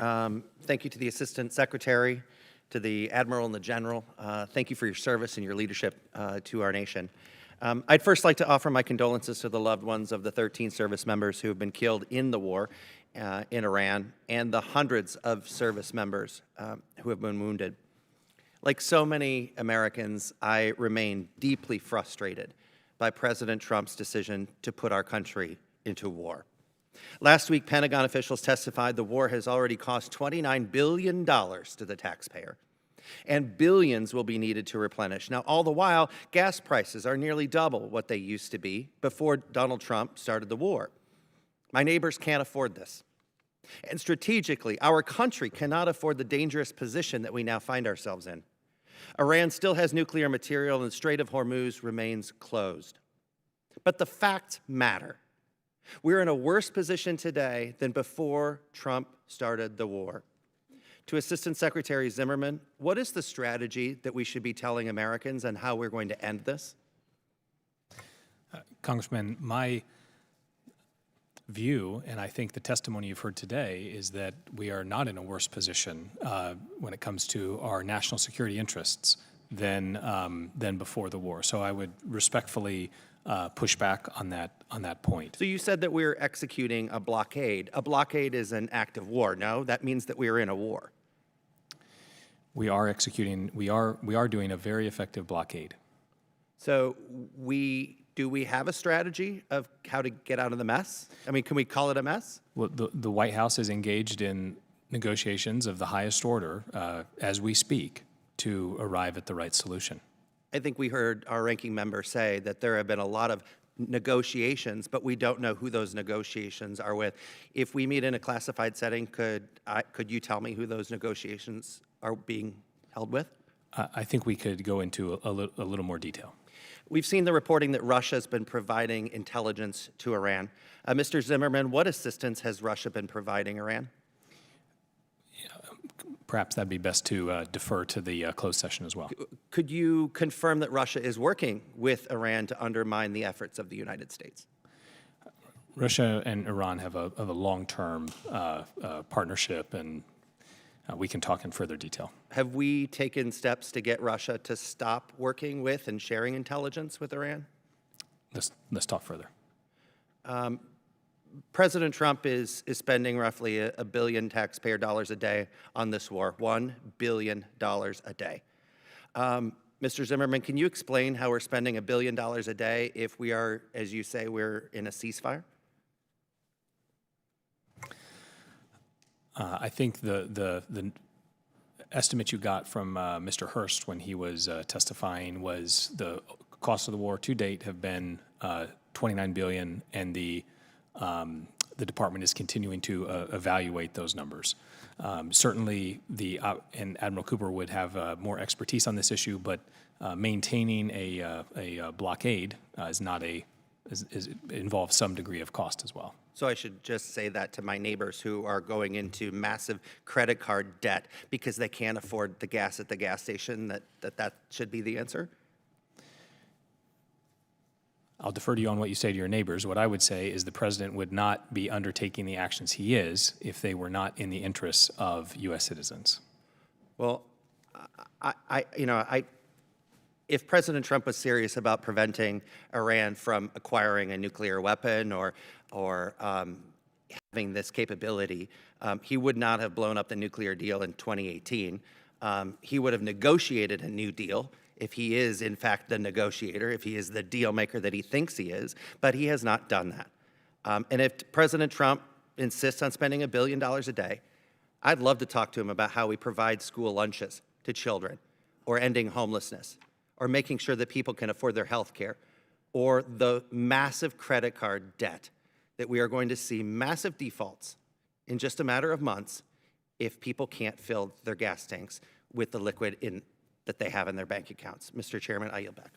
Thank you to the Assistant Secretary, to the Admiral and the General. Thank you for your service and your leadership to our nation. I'd first like to offer my condolences to the loved ones of the 13 service members who have been killed in the war in Iran and the hundreds of service members who have been wounded. Like so many Americans, I remain deeply frustrated by President Trump's decision to put our country into war. Last week, Pentagon officials testified the war has already cost $29 billion to the taxpayer, and billions will be needed to replenish. Now, all the while, gas prices are nearly double what they used to be before Donald Trump started the war. My neighbors can't afford this. And strategically, our country cannot afford the dangerous position that we now find ourselves in. Iran still has nuclear material, and the Strait of Hormuz remains closed. But the facts matter. We're in a worse position today than before Trump started the war. To Assistant Secretary Zimmerman, what is the strategy that we should be telling Americans and how we're going to end this? Congressman, my view, and I think the testimony you've heard today, is that we are not in a worse position when it comes to our national security interests than before the war. So I would respectfully push back on that point. So you said that we're executing a blockade. A blockade is an act of war. No, that means that we are in a war. We are doing a very effective blockade. So do we have a strategy of how to get out of the mess? I mean, can we call it a mess? Well, the White House is engaged in negotiations of the highest order as we speak to arrive at the right solution. I think we heard our ranking member say that there have been a lot of negotiations, but we don't know who those negotiations are with. If we meet in a classified setting, could you tell me who those negotiations are being held with? I think we could go into a little more detail. We've seen the reporting that Russia has been providing intelligence to Iran. Mr. Zimmerman, what assistance has Russia been providing Iran? Perhaps that'd be best to defer to the closed session as well. Could you confirm that Russia is working with Iran to undermine the efforts of the United States? Russia and Iran have a long-term partnership, and we can talk in further detail. Have we taken steps to get Russia to stop working with and sharing intelligence with Iran? Let's talk further. President Trump is spending roughly $1 billion taxpayer dollars a day on this war, $1 billion a day. Mr. Zimmerman, can you explain how we're spending $1 billion a day if we are, as you say, we're in a ceasefire? I think the estimate you got from Mr. Hurst when he was testifying was the cost of the war to date have been $29 billion, and the department is continuing to evaluate those numbers. Certainly, and Admiral Cooper would have more expertise on this issue, but maintaining a blockade involves some degree of cost as well. So I should just say that to my neighbors who are going into massive credit card debt because they can't afford the gas at the gas station, that should be the answer? I'll defer to you on what you say to your neighbors. What I would say is the president would not be undertaking the actions he is if they were not in the interests of U.S. citizens. Well, if President Trump was serious about preventing Iran from acquiring a nuclear weapon or having this capability, he would not have blown up the nuclear deal in 2018. He would have negotiated a new deal if he is, in fact, the negotiator, if he is the deal maker that he thinks he is, but he has not done that. And if President Trump insists on spending $1 billion a day, I'd love to talk to him about how we provide school lunches to children, or ending homelessness, or making sure that people can afford their health care, or the massive credit card debt that we are going to see massive defaults in just a matter of months if people can't fill their gas tanks with the liquid that they have in their bank accounts. Mr. Chairman, I yield back.